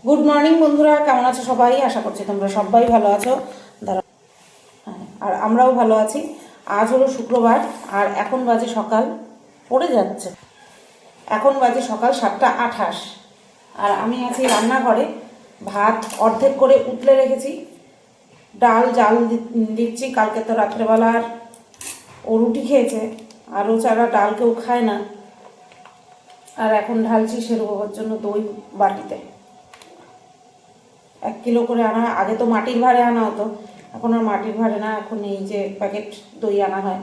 Good morning বন্ধুরা, কেমন আছো সবাই? আশা করছি তোমরা সবাই ভালো আছো। আর আমরাও ভালো আছি। আজ হলো শুক্রবার আর এখন বাজে সকাল পড়ে যাচ্ছে, এখন বাজে সকাল 7:28। আর আমি আছি রান্নাঘরে, ভাত অর্ধেক করে উতলে রেখেছি, ডাল জাল দিচ্ছি। কালকে তো রাত্রেবেলার ও রুটি খেয়েছে আর ও ছাড়া ডাল কেউ খায় না। আর এখন ঢালছি সেরকমের জন্য দই বাটিতে। 1 কিলো করে আনা হয়, আগে তো মাটির ভাঁড়ে আনা হতো, এখন আর মাটির ভাঁড়ে না, এখন এই যে প্যাকেট দই আনা হয়।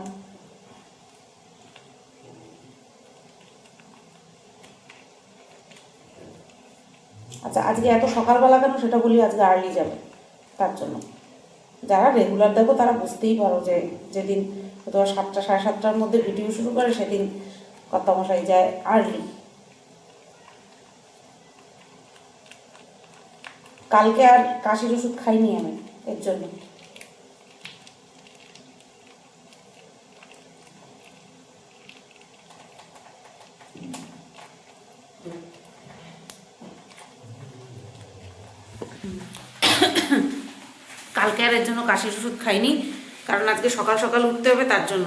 আচ্ছা, আজকে এত সকালবেলা কেন সেটা বলি, আজকে আর্লি যাবে, তার জন্য। যারা রেগুলার দেখো তারা বুঝতেই পারো যে যেদিন হয়তো 7টা 7:30টার মধ্যে ভিডিও শুরু করে সেদিন কর্তামশাই যায় আর্লি। কালকে আর কাশির ওষুধ খাইনি আমি, এর জন্য। কালকে আর এর জন্য কাশির ওষুধ খাইনি, কারণ আজকে সকাল সকাল উঠতে হবে, তার জন্য।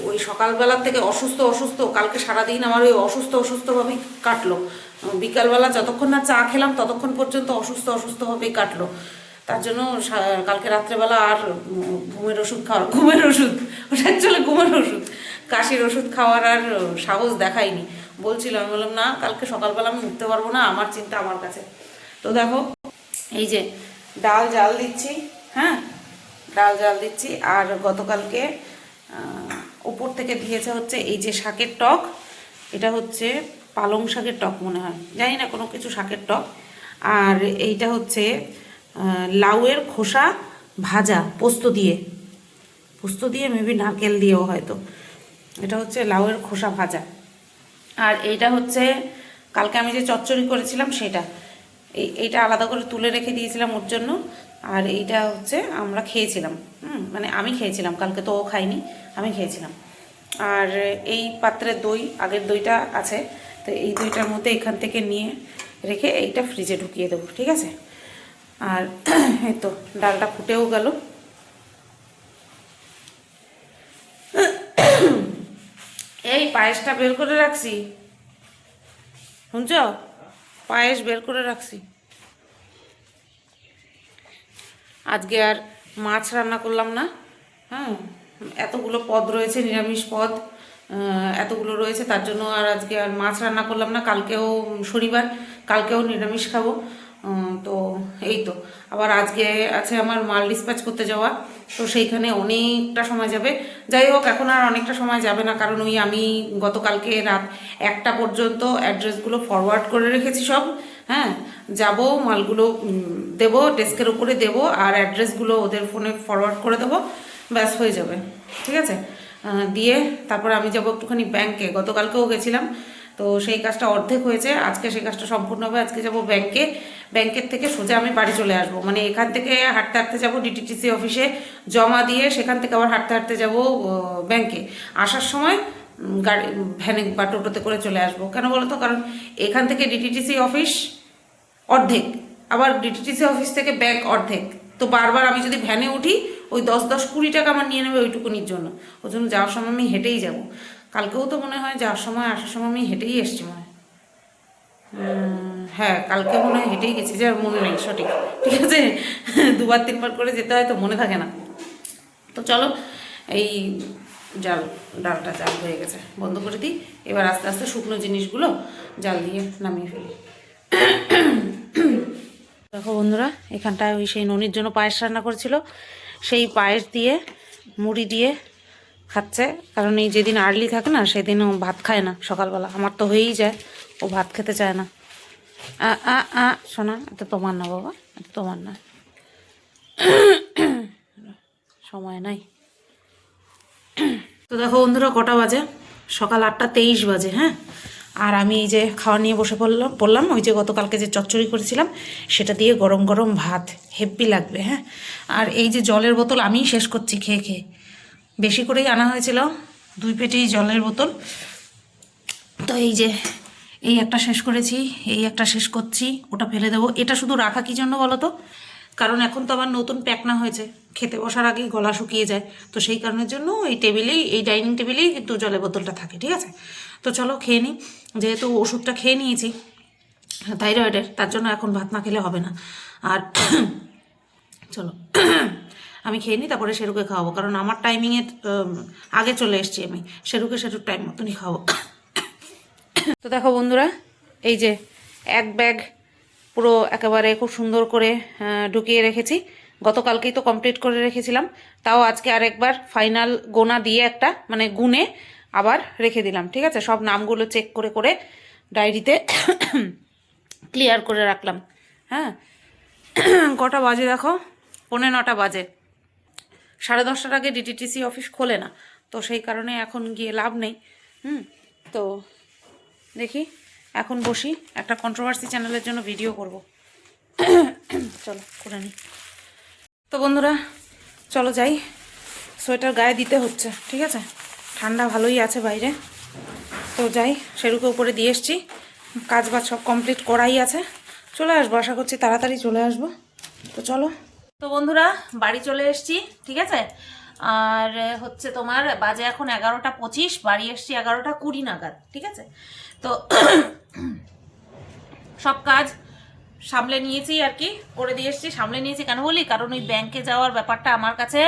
ওই সকালবেলার থেকে অসুস্থ অসুস্থ কালকে সারাদিন আমার ওই অসুস্থভাবেই কাটলো। বিকালবেলা যতক্ষণ না চা খেলাম ততক্ষণ পর্যন্ত অসুস্থভাবেই কাটলো। তার জন্য কালকে রাত্রেবেলা আর ঘুমের ওষুধ ওটা অ্যাকচুয়ালি ঘুমের ওষুধ, কাশির ওষুধ খাওয়ার আর সাহস দেখাইনি। বলছিল, আমি বললাম না, কালকে সকালবেলা আমি উঠতে পারবো না, আমার চিন্তা আমার কাছে। তো দেখো, এই যে ডাল জাল দিচ্ছি, হ্যাঁ ডাল জাল দিচ্ছি। আর গতকালকে উপর থেকে দিয়েছে হচ্ছে এই যে শাকের টক, এটা হচ্ছে পালং শাকের টক মনে হয়, জানি না, কোনো কিছু শাকের টক। আর এইটা হচ্ছে লাউয়ের খোসা ভাজা পোস্ত দিয়ে মেবি নারকেল দিয়েও হয়তো। এটা হচ্ছে লাউয়ের খোসা ভাজা। আর এইটা হচ্ছে কালকে আমি যে চচ্চড়ি করেছিলাম সেটা, এইটা আলাদা করে তুলে রেখে দিয়েছিলাম ওর জন্য। আর এইটা হচ্ছে আমরা খেয়েছিলাম, মানে আমি খেয়েছিলাম, কালকে তো ও খাইনি, আমি খেয়েছিলাম। আর এই পাত্রের দই, আগের দইটা আছে, তো এই দইটার মধ্যে এখান থেকে নিয়ে রেখে এইটা ফ্রিজে ঢুকিয়ে দেবো, ঠিক আছে। আর এই তো ডালটা ফুটেও গেল। এই পায়েসটা বের করে রাখছি, শুনছ? পায়েস বের করে রাখছি। আজকে আর মাছ রান্না করলাম না, হ্যাঁ, এতগুলো পদ রয়েছে, নিরামিষ পদ এতগুলো রয়েছে, তার জন্য আর আজকে আর মাছ রান্না করলাম না। কালকেও শনিবার, কালকেও নিরামিষ খাবো। তো এই তো, আবার আজকে আছে আমার মাল ডিসপ্যাচ করতে যাওয়া, তো সেইখানে অনেকটা সময় যাবে। যাই হোক, এখন আর অনেকটা সময় যাবে না, কারণ ওই আমি গতকালকে রাত 1টা পর্যন্ত অ্যাড্রেসগুলো ফরওয়ার্ড করে রেখেছি সব, হ্যাঁ। যাব, মালগুলো দেবো, ডেস্কের উপরে দেবো, আর অ্যাড্রেসগুলো ওদের ফোনে ফরওয়ার্ড করে দেবো, ব্যাস হয়ে যাবে, ঠিক আছে। দিয়ে তারপরে আমি যাব একটুখানি ব্যাংকে, গতকালকেও গেছিলাম, তো সেই কাজটা অর্ধেক হয়েছে, আজকে সেই কাজটা সম্পূর্ণ হবে। আজকে যাব ব্যাংকে, ব্যাংকের থেকে সোজা আমি বাড়ি চলে আসবো, মানে এখান থেকে হাঁটতে হাঁটতে যাবো ডিটিটিসি অফিসে জমা দিয়ে, সেখান থেকে আবার হাঁটতে হাঁটতে যাবো ব্যাংকে। আসার সময় গাড়ি ভ্যানে বা টোটোতে করে চলে আসবো। কেন বলো তো? কারণ এখান থেকে ডিটিটিসি অফিস অর্ধেক, আবার ডিটিটিসি অফিস থেকে ব্যাংক অর্ধেক, তো বারবার আমি যদি ভ্যানে উঠি ওই 10-20 টাকা আমার নিয়ে নেবে ওইটুকুনির জন্য। ওই জন্য যাওয়ার সময় আমি হেঁটেই যাব। কালকেও তো মনে হয় যাওয়ার সময় আসার সময় আমি হেঁটেই এসছি মনে হয়, হ্যাঁ কালকে মনে হয় হেঁটেই গেছি, যে আর মনে নেই সঠিক, ঠিক আছে। 2-3বার করে যেতে হয় তো মনে থাকে না। তো চলো, এই ডালটা জাল হয়ে গেছে, বন্ধ করে দিই। এবার আস্তে আস্তে শুকনো জিনিসগুলো জাল দিয়ে নামিয়ে ফেলি। দেখো বন্ধুরা, এখানটায় ওই সেই ননির জন্য পায়েস রান্না করেছিল, সেই পায়েস দিয়ে মুড়ি দিয়ে খাচ্ছে। কারণ এই যেদিন আর্লি থাকে না সেদিন ও ভাত খায় না সকালবেলা, আমার তো হয়েই যায়, ও ভাত খেতে চায় না। শোনা, এটা তোমার না বাবা, এটা তোমার না, সময় নাই। তো দেখো বন্ধুরা, কটা বাজে? সকাল 8:23 বাজে, হ্যাঁ। আর আমি এই যে খাওয়া নিয়ে বসে পড়লাম, ওই যে গতকালকে যে চচ্চড়ি করেছিলাম সেটা দিয়ে গরম গরম ভাত, হেব্বি লাগবে, হ্যাঁ। আর এই যে জলের বোতল আমিই শেষ করছি খেয়ে খেয়ে, বেশি করেই আনা হয়েছিল, 2 পেটেই জলের বোতল। তো এই যে এই একটা শেষ করেছি, এই একটা শেষ করছি, ওটা ফেলে দেবো। এটা শুধু রাখা কী জন্য বলো তো? কারণ এখন তো আবার নতুন প্যাকনা হয়েছে, খেতে বসার আগেই গলা শুকিয়ে যায়, তো সেই কারণের জন্য এই টেবিলেই, এই ডাইনিং টেবিলেই কিন্তু জলের বোতলটা থাকে, ঠিক আছে? তো চলো খেয়ে নিই, যেহেতু ওষুধটা খেয়ে নিয়েছি থাইরয়েডের, তার জন্য এখন ভাত না খেলে হবে না। আর চলো আমি খেয়ে নিই, তারপরে শেরুকে খাওয়াবো, কারণ আমার টাইমিংয়ের আগে চলে এসেছি আমি, শেরুকে শেরুর টাইম মতনই খাওয়াবো। তো দেখো বন্ধুরা, এই যে এক ব্যাগ পুরো একেবারে খুব সুন্দর করে ঢুকিয়ে রেখেছি। গতকালকেই তো কমপ্লিট করে রেখেছিলাম, তাও আজকে আরেকবার ফাইনাল গোনা দিয়ে একটা মানে গুনে আবার রেখে দিলাম, ঠিক আছে? সব নামগুলো চেক করে করে ডায়েরিতে ক্লিয়ার করে রাখলাম। হ্যাঁ, কটা বাজে দেখো, 9:45 বাজে। 10:30টার আগে ডিটিটিসি অফিস খোলে না, তো সেই কারণে এখন গিয়ে লাভ নেই। তো দেখি এখন বসি, একটা কন্ট্রোভার্সি চ্যানেলের জন্য ভিডিও করব। চলো করে নিই। তো বন্ধুরা চলো যাই, সোয়েটার গায়ে দিতে হচ্ছে, ঠিক আছে? ঠান্ডা ভালোই আছে বাইরে। তো যাই, শেরুকে উপরে দিয়ে এসছি, কাজ বাজ সব কমপ্লিট করাই আছে। চলে আসবো, আশা করছি তাড়াতাড়ি চলে আসবো। তো চলো। তো বন্ধুরা বাড়ি চলে এসছি, ঠিক আছে? আর হচ্ছে তোমার বাজে এখন 11:25, বাড়ি এসছি 11:20 নাগাদ, ঠিক আছে? তো সব কাজ সামলে নিয়েছি আর কি, করে দিয়ে এসছি। সামলে নিয়েছি কেন বলি, কারণ ওই ব্যাংকে যাওয়ার ব্যাপারটা আমার কাছে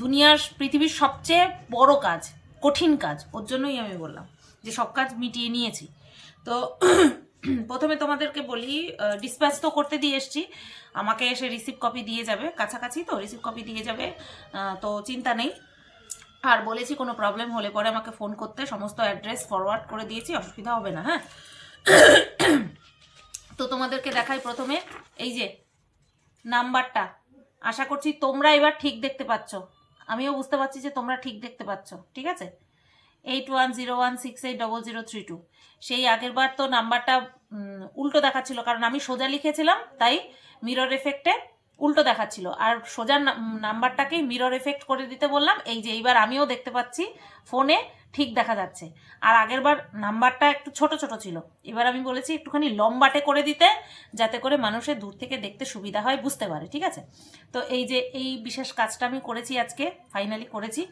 দুনিয়ার পৃথিবীর সবচেয়ে বড় কাজ, কঠিন কাজ, ওর জন্যই আমি বললাম যে সব কাজ মিটিয়ে নিয়েছি। তো প্রথমে তোমাদেরকে বলি, ডিসপ্যাচ তো করতে দিয়ে এসছি, আমাকে এসে রিসিভ কপি দিয়ে যাবে, কাছাকাছি তো রিসিভ কপি দিয়ে যাবে, তো চিন্তা নেই। আর বলেছি কোনো প্রবলেম হলে পরে আমাকে ফোন করতে, সমস্ত অ্যাড্রেস ফরওয়ার্ড করে দিয়েছি, অসুবিধা হবে না। হ্যাঁ, তো তোমাদেরকে দেখাই প্রথমে এই যে নাম্বারটা, আশা করছি তোমরা এবার ঠিক দেখতে পাচ্ছ, আমিও বুঝতে পারছি যে তোমরা ঠিক দেখতে পাচ্ছ, ঠিক আছে? 8101680032। সেই আগের বার তো নাম্বারটা উল্টো দেখাচ্ছিল, কারণ আমি সোজা লিখেছিলাম, তাই মিরর এফেক্টে উল্টো দেখাচ্ছিল, আর সোজা নাম্বারটাকেই মিরর এফেক্ট করে দিতে বললাম। এই যে এইবার আমিও দেখতে পাচ্ছি ফোনে ঠিক দেখা যাচ্ছে, আর আগের বার নাম্বারটা একটু ছোট ছোট ছিল, এবার আমি বলেছি একটুখানি লম্বাটে করে দিতে, যাতে করে মানুষের দূর থেকে দেখতে সুবিধা হয়, বুঝতে পারে, ঠিক আছে? তো এই যে এই বিশেষ কাজটা আমি করেছি আজকে, ফাইনালি করেছি।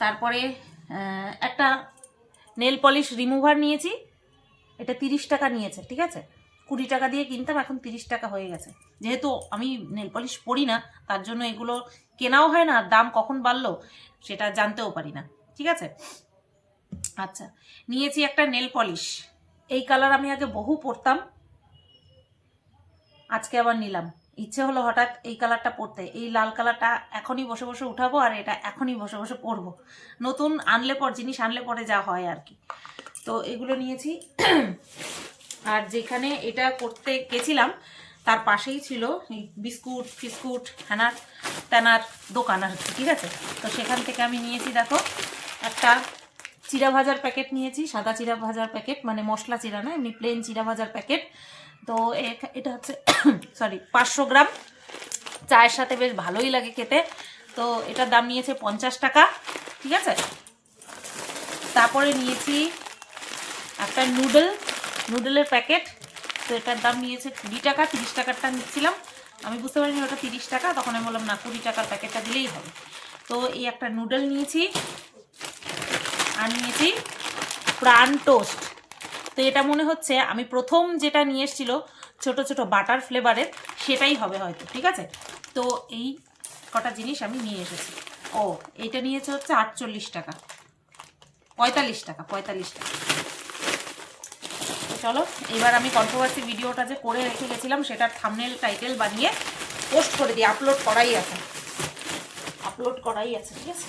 তারপরে একটা নেল পলিশ রিমুভার নিয়েছি, এটা 30 টাকা নিয়েছে, ঠিক আছে? 20 টাকা দিয়ে কিনতাম, এখন 30 টাকা হয়ে গেছে। যেহেতু আমি নেল পলিশ পরি না, তার জন্য এগুলো কেনাও হয় না, দাম কখন বাড়লো সেটা জানতেও পারি না, ঠিক আছে? আচ্ছা, নিয়েছি একটা নেল পলিশ, এই কালার আমি আগে বহু পরতাম, আজকে আবার নিলাম, ইচ্ছে হলো হঠাৎ এই কালারটা পরতে। এই লাল কালারটা এখনই বসে বসে উঠাবো, আর এটা এখনই বসে বসে পরবো। নতুন আনলে পর, জিনিস আনলে পরে যা হয় আর কি। তো এগুলো নিয়েছি। আর যেখানে এটা করতে গেছিলাম তার পাশেই ছিল বিস্কুট ফিস্কুট হ্যানার ট্যানার দোকান আর কি, ঠিক আছে? তো সেখান থেকে আমি নিয়েছি দেখো একটা চিড়া ভাজার প্যাকেট নিয়েছি, সাদা চিড়া ভাজার প্যাকেট, মানে মশলা চিড়া না, এমনি প্লেন চিড়া ভাজার প্যাকেট। তো এটা হচ্ছে সরি 500 গ্রাম, চায়ের সাথে বেশ ভালোই লাগে খেতে। তো এটার দাম নিয়েছে 50 টাকা, ঠিক আছে? তারপরে নিয়েছি একটা নুডলের প্যাকেট, তো এটার দাম নিয়েছে 20 টাকা, 30 টাকারটা নিচ্ছিলাম, আমি বুঝতে পারিনি ওটা 30 টাকা, তখন আমি বললাম না 20 টাকার প্যাকেটটা দিলেই হবে। তো এই একটা নুডল নিয়েছি, আর নিয়েছি প্রাণ টোস্ট। তো এটা মনে হচ্ছে আমি প্রথম যেটা নিয়ে এসেছিল ছোট ছোট বাটার ফ্লেভারের, সেটাই হবে হয়তো, ঠিক আছে? তো এই কটা জিনিস আমি নিয়ে এসেছি। ও এইটা নিয়েছে হচ্ছে 48 টাকা, 45 টাকা। চলো এবার আমি কন্ট্রোভার্সি ভিডিওটা যে করে রেখে গেছিলাম সেটার থাম্বনেল টাইটেল বানিয়ে পোস্ট করে দিই, আপলোড করাই আছে, ঠিক আছে?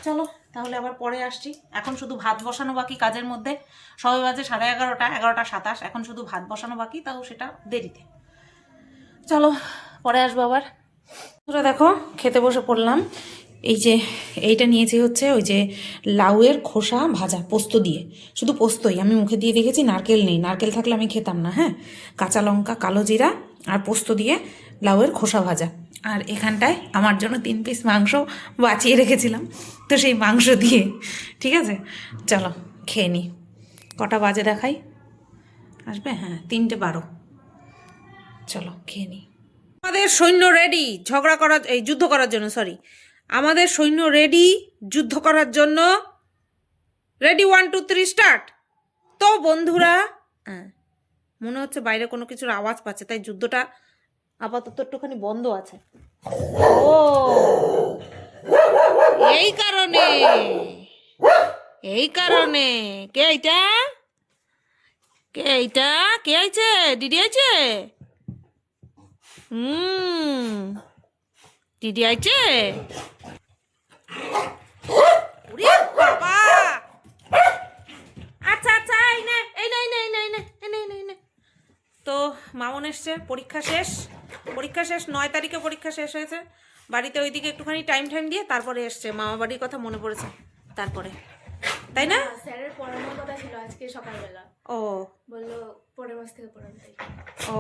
চলো তাহলে আবার পরে আসছি, এখন শুধু ভাত বসানো বাকি কাজের মধ্যে। সবাই বাজে 11:30, 11:27, এখন শুধু ভাত বসানো বাকি, তাও সেটা দেরিতে। চলো পরে আসবো আবার। তোরা দেখো খেতে বসে পড়লাম। এই যে এইটা নিয়েছি হচ্ছে ওই যে লাউয়ের খোসা ভাজা পোস্ত দিয়ে, শুধু পোস্তই, আমি মুখে দিয়ে দেখেছি, নারকেল নেই, নারকেল থাকলে আমি খেতাম না। হ্যাঁ, কাঁচা লঙ্কা, কালো জিরা আর পোস্ত দিয়ে লাউয়ের খোসা ভাজা। আর এখানটায় আমার জন্য 3 পিস মাংস বাঁচিয়ে রেখেছিলাম, তো সেই মাংস দিয়ে, ঠিক আছে? চলো খেয়ে নিই। কটা বাজে দেখাই, আসবে? হ্যাঁ, 3:12। চলো খেয়ে নিই। আমাদের সৈন্য রেডি ঝগড়া করার, এই যুদ্ধ করার জন্য, সরি, আমাদের সৈন্য রেডি যুদ্ধ করার জন্য। Ready, 1 2 3 start. তো বন্ধুরা, হ্যাঁ, মনে হচ্ছে বাইরে কোনো কিছুর আওয়াজ পাচ্ছে, তাই যুদ্ধটা আপাতত একটুখানি বন্ধ আছে। ও এই কারণে, এই কারণে। কে এইটা? কে এইটা? কে আইছে? দিদি আইছে? দিদি আইছে? ওরে বাবা! আচ্ছা আচ্ছা, এই নে, এই নে, এই নে, এই নে, এই নে, এই নে, এই নে, এই নে। তো মামন এসছে, পরীক্ষা শেষ, পরীক্ষা শেষ, 9 তারিখে পরীক্ষা শেষ হয়েছে। বাড়িতে ওইদিকে একটুখানি টাইম দিয়ে তারপরে এসছে, মামা বাড়ির কথা মনে পড়েছে তারপরে, তাই না? স্যারের পড়ানোর কথা ছিল আজকে সকালবেলা। ও বললো পরের মাস থেকে পড়াবে। ও,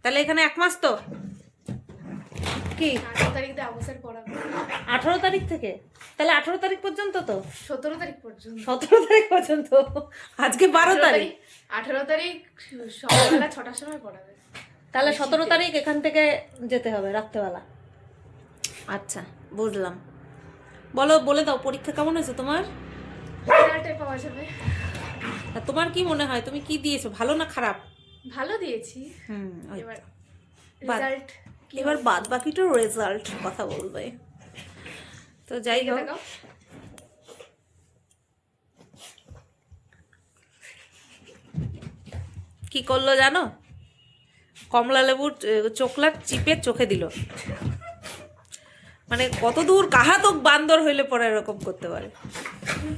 তাহলে এখানে 1 মাস তো কি 18 তারিখ থেকে আবু স্যার পড়াবে। 18 তারিখ থেকে? তাহলে 18 তারিখ পর্যন্ত তো? 17 তারিখ পর্যন্ত। 17 তারিখ পর্যন্ত? আজকে 12 তারিখ। 18 তারিখ সকালবেলা 6টার সময় পড়াবে। তাহলে 17 তারিখ এখান থেকে যেতে হবে রাত্রেবেলা। আচ্ছা, বুঝলাম। বলো, বলে দাও, পরীক্ষা কেমন হয়েছে তোমার? রেজাল্টে পাওয়া যাবে। আর তোমার কি মনে হয়, তুমি কি দিয়েছো, ভালো না খারাপ? ভালো দিয়েছি। এবার রেজাল্ট এবার বাদ বাকিটা রেজাল্ট কথা বলবে। তো যাই হোক, কি করলো জানো? কমলা লেবুর চোকলার চিপে চোখে দিল। মানে কত দূর কাহাতক বান্দর হইলে পরে এরকম করতে পারে।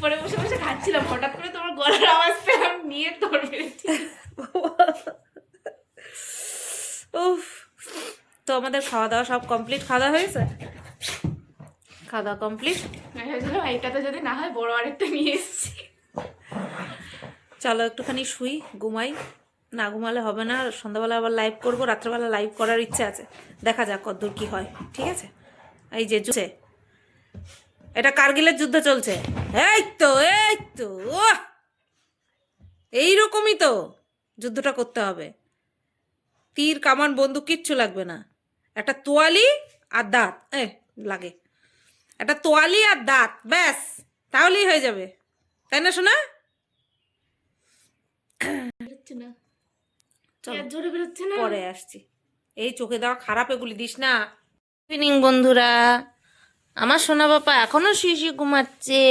পরে বসে বসে খাচ্ছিলাম, হঠাৎ করে তোমার গলার আওয়াজ পেয়ে আমি নিয়ে দৌড় মেরেছি। উফ। তো আমাদের খাওয়া দাওয়া সব কমপ্লিট। খাওয়া দাওয়া হয়েছে? খাওয়া দাওয়া কমপ্লিট। আমি ভাবছিলাম এইটাতে যদি না হয় বড় আরেকটা নিয়ে এসেছি। চলো একটুখানি শুই, ঘুমাই। না ঘুমালে হবে না, সন্ধ্যাবেলা আবার লাইভ করবো, রাত্রেবেলা লাইভ করার ইচ্ছে আছে, দেখা যাক কতদূর কি হয়। ঠিক আছে? এই যে যুদ্ধে, এটা কার্গিলের যুদ্ধ চলছে। এই তো, এই তো, এইরকমই তো যুদ্ধটা করতে হবে। তীর কামান বন্দুক কিচ্ছু লাগবে না, একটা তোয়ালি আর দাঁত লাগে, একটা তোয়ালি আর দাঁত, ব্যাস, তাহলেই হয়ে যাবে, তাই না শোনা? পরে আসছি। এই চোখে দেওয়া খারাপ, এগুলি দিস না। ইভিনিং বন্ধুরা, আমার সোনা বাবা এখনো শুয়ে ঘুমাচ্ছে,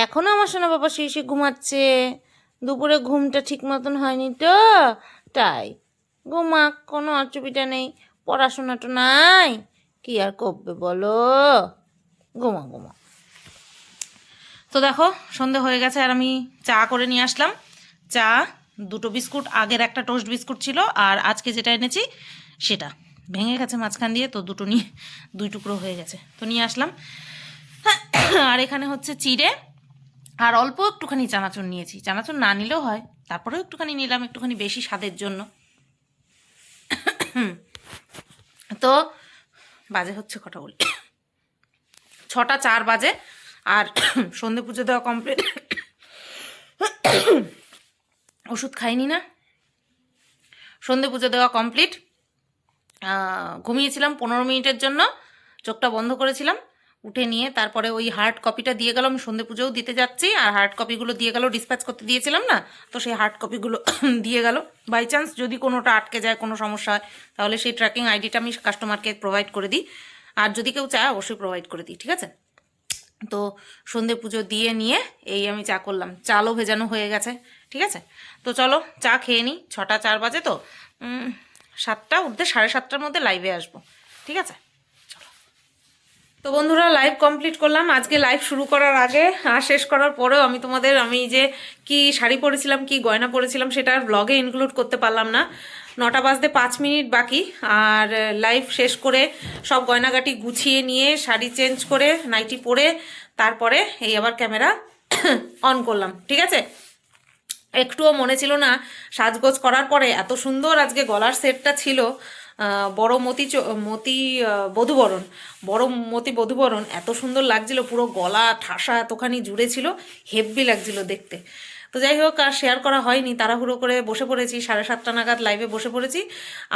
এখনো আমার সোনা বাবা শুয়ে ঘুমাচ্ছে। দুপুরে ঘুমটা ঠিক মতন হয়নি তো, তাই ঘুমাক, কোনো অসুবিধা নেই, পড়াশোনাটা নাই, কি আর করবে বলো, ঘুমা ঘুমা। তো দেখো সন্ধে হয়ে গেছে, আর আমি চা করে নিয়ে আসলাম। চা, 2টো বিস্কুট, আগের একটা টোস্ট বিস্কুট ছিল, আর আজকে যেটা এনেছি সেটা ভেঙে গেছে মাঝখান দিয়ে, তো 2টো নিয়ে 2 টুকরো হয়ে গেছে, তো নিয়ে আসলাম। আর এখানে হচ্ছে চিড়ে, আর অল্প একটুখানি চানাচুর নিয়েছি, চানাচুর না নিলেও হয়, তারপরেও একটুখানি নিলাম, একটুখানি বেশি স্বাদের জন্য। তো বাজে হচ্ছে কটা বলি, 6টা 4 বাজে, আর সন্ধে পুজো দেওয়া কমপ্লিট। ওষুধ খাইনি না, সন্ধে পুজো দেওয়া কমপ্লিট। ঘুমিয়েছিলাম 15 মিনিটের জন্য, চোখটা বন্ধ করেছিলাম, উঠে নিয়ে তারপরে ওই হার্ড কপিটা দিয়ে গেল, আমি সন্ধে পুজোও দিতে যাচ্ছি, আর হার্ড কপিগুলো দিয়ে গেল, ডিসপ্যাচ করতে দিয়েছিলাম না, তো সেই হার্ড কপিগুলো দিয়ে গেল। বাই চান্স যদি কোনোটা আটকে যায়, কোনো সমস্যা হয়, তাহলে সেই ট্র্যাকিং আইডিটা আমি কাস্টমারকে প্রোভাইড করে দিই, আর যদি কেউ চায় অবশ্যই প্রোভাইড করে দিই, ঠিক আছে? তো সন্ধে পুজো দিয়ে নিয়ে এই আমি চা করলাম, চালও ভেজানো হয়ে গেছে, ঠিক আছে? তো চলো চা খেয়ে নিই, 6টা 4 বাজে, তো 7টা উঠতে 7:30টার মধ্যে লাইভে আসবো, ঠিক আছে? চলো। তো বন্ধুরা, লাইভ কমপ্লিট করলাম। আজকে লাইভ শুরু করার আগে আর শেষ করার পরেও আমি তোমাদের, আমি যে কি শাড়ি পরেছিলাম, কি গয়না পরেছিলাম, সেটা আর ব্লগে ইনক্লুড করতে পারলাম না। 9টা বাজতে 5 মিনিট বাকি, আর লাইভ শেষ করে সব গয়নাগাটি গুছিয়ে নিয়ে, শাড়ি চেঞ্জ করে, নাইটি পরে, তারপরে এই আবার ক্যামেরা অন করলাম, ঠিক আছে? একটুও মনে ছিল না সাজগোজ করার পরে এত সুন্দর আজকে গলার সেটটা ছিল, বড় মতি বধূবরণ, বড় মতি বধূবরণ এত সুন্দর লাগছিল, পুরো গলা ঠাসা এতখানি জুড়ে ছিল, হেব্বি লাগছিল দেখতে। তো যাই হোক, আর শেয়ার করা হয়নি, তাড়াহুড়ো করে বসে পড়েছি, 7:30 নাগাদ লাইভে বসে পড়েছি,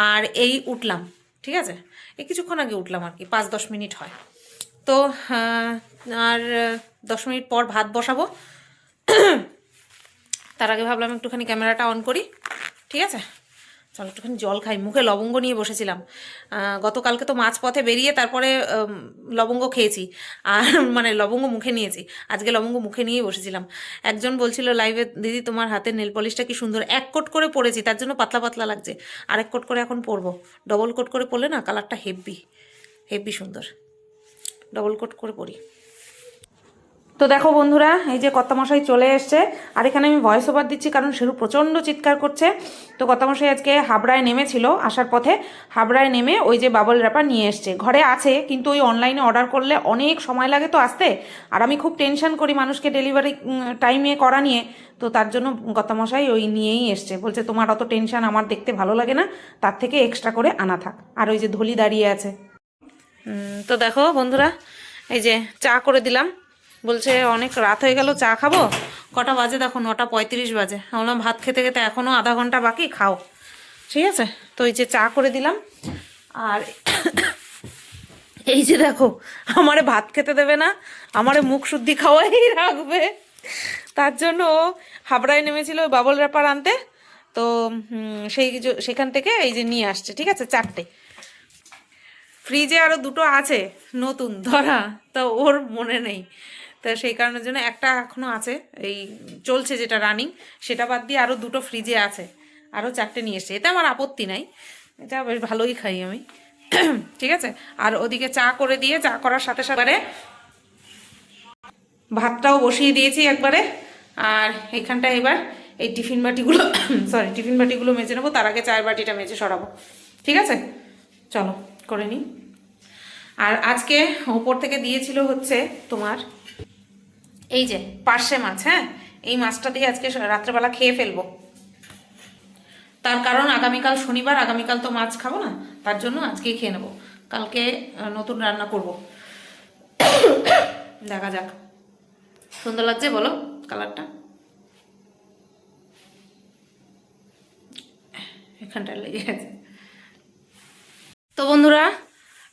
আর এই উঠলাম, ঠিক আছে, এই কিছুক্ষণ আগে উঠলাম আর কি, 5-10 মিনিট হয়। তো আর 10 মিনিট পর ভাত বসাবো। তার আগে ভাবলাম একটুখানি ক্যামেরাটা অন করি, ঠিক আছে। চল একটুখানি জল খাই, মুখে লবঙ্গ নিয়ে বসেছিলাম। গতকালকে তো মাঝপথে বেরিয়ে তারপরে লবঙ্গ খেয়েছি, আর মানে লবঙ্গ মুখে নিয়েছি, আজকে লবঙ্গ মুখে নিয়েই বসেছিলাম। একজন বলছিল লাইভে, দিদি তোমার হাতের নেল পলিশটা কি সুন্দর, 1 কোট করে পরেছি, তার জন্য পাতলা পাতলা লাগছে, 1 কোট করে এখন পরবো। ডবল কোট করে পরলে না কালারটা হেব্বি হেব্বি সুন্দর, ডবল কোট করে পরি। তো দেখো বন্ধুরা, এই যে কর্তামশাই চলে এসছে, আর এখানে আমি ভয়েস ওভার দিচ্ছি কারণ সেরু প্রচণ্ড চিৎকার করছে। তো কর্তামশাই আজকে হাবড়ায় নেমেছিল, আসার পথে হাবড়ায় নেমে ওই যে বাবল র্যাপার নিয়ে এসছে, ঘরে আছে কিন্তু ওই অনলাইনে অর্ডার করলে অনেক সময় লাগে তো আসতে, আর আমি খুব টেনশন করি মানুষকে ডেলিভারি টাইমে করা নিয়ে, তো তার জন্য কর্তামশাই ওই নিয়েই এসছে, বলছে তোমার অত টেনশন আমার দেখতে ভালো লাগে না, তার থেকে এক্সট্রা করে আনা থাক। আর ওই যে ধলি দাঁড়িয়ে আছে। তো দেখো বন্ধুরা, এই যে চা করে দিলাম, বলছে অনেক রাত হয়ে গেল চা খাবো, কটা বাজে দেখো, 9:35 বাজে। আমি বললাম ভাত খেতে খেতে এখনও আধা ঘন্টা বাকি, খাও, ঠিক আছে। তো এই যে চা করে দিলাম, আর এই যে দেখো আমারে ভাত খেতে দেবে না, আমারে মুখ শুদ্ধি খাওয়াই রাখবে, তার জন্য হাবড়ায় নেমেছিল বাবল র্যাপার আনতে। তো সেখান থেকে এই যে নিয়ে আসছে, ঠিক আছে, 4টে। ফ্রিজে আরও 2টো আছে নতুন ধরা, তো ওর মনে নেই, তো সেই কারণের জন্য একটা এখনও আছে, এই চলছে যেটা রানিং, সেটা বাদ দিয়ে আরও 2টো ফ্রিজে আছে, আরও 4টে নিয়ে এসছে। এতে আমার আপত্তি নাই, এটা বেশ ভালোই খাই আমি, ঠিক আছে। আর ওদিকে চা করে দিয়ে, চা করার সাথে সাথে ভাতটাও বসিয়ে দিয়েছি একবারে। আর এইখানটা এবার এই টিফিন বাটিগুলো টিফিন বাটিগুলো মেজে নেবো, তার আগে চায়ের বাটিটা মেজে সরাবো, ঠিক আছে, চলো করে নিই। আর আজকে ওপর থেকে দিয়েছিল হচ্ছে তোমার এই যে পার্শে মাছ, হ্যাঁ, এই মাছটা দিয়ে আজকে রাত্রেবেলা খেয়ে ফেলবো, তার কারণ আগামীকাল শনিবার, আগামীকাল তো মাছ খাবো না, তার জন্য আজকেই খেয়ে নেবো, কালকে নতুন রান্না করব, দেখা যাক। সুন্দর লাগছে বলো কালারটা, এখানটা লেগে গেছে। তো বন্ধুরা,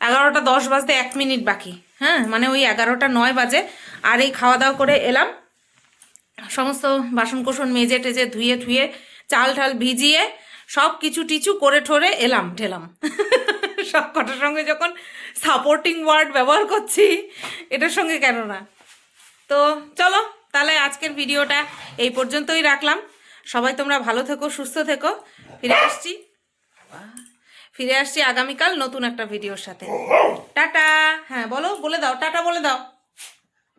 11:10 বাজতে 1 মিনিট বাকি, হ্যাঁ, মানে ওই 11:09 বাজে। আর এই খাওয়া দাওয়া করে এলাম, সমস্ত বাসন কোসন মেজে টেজে ধুয়ে ঠুয়ে চাল ঠাল ভিজিয়ে সব কিছু টিচু করে ঠোরে এলাম ঠেলাম। সব কটার সঙ্গে যখন সাপোর্টিং ওয়ার্ড ব্যবহার করছি, এটার সঙ্গে কেন না। তো চলো তাহলে আজকের ভিডিওটা এই পর্যন্তই রাখলাম। সবাই তোমরা ভালো থেকো, সুস্থ থেকো। ফিরে আসছি আগামীকাল নতুন একটা ভিডিওর সাথে। টাটা। হ্যাঁ বলো, বলে দাও, টাটা বলে দাও,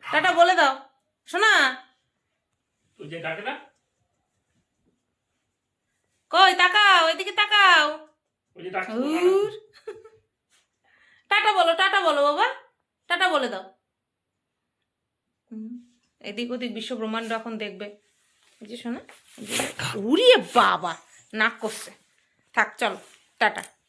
টাটা বলে দাও শোনা। কই তাকাও, এদিকে তাকাও, টাটা বলো, টাটা বলো বাবা, টাটা বলে দাও। এদিক ওদিক বিশ্ব ব্রহ্মাণ্ড এখন দেখবে, বুঝি শোনা। উড়িয়ে বাবা নাক করছে, থাক চলো টাটা।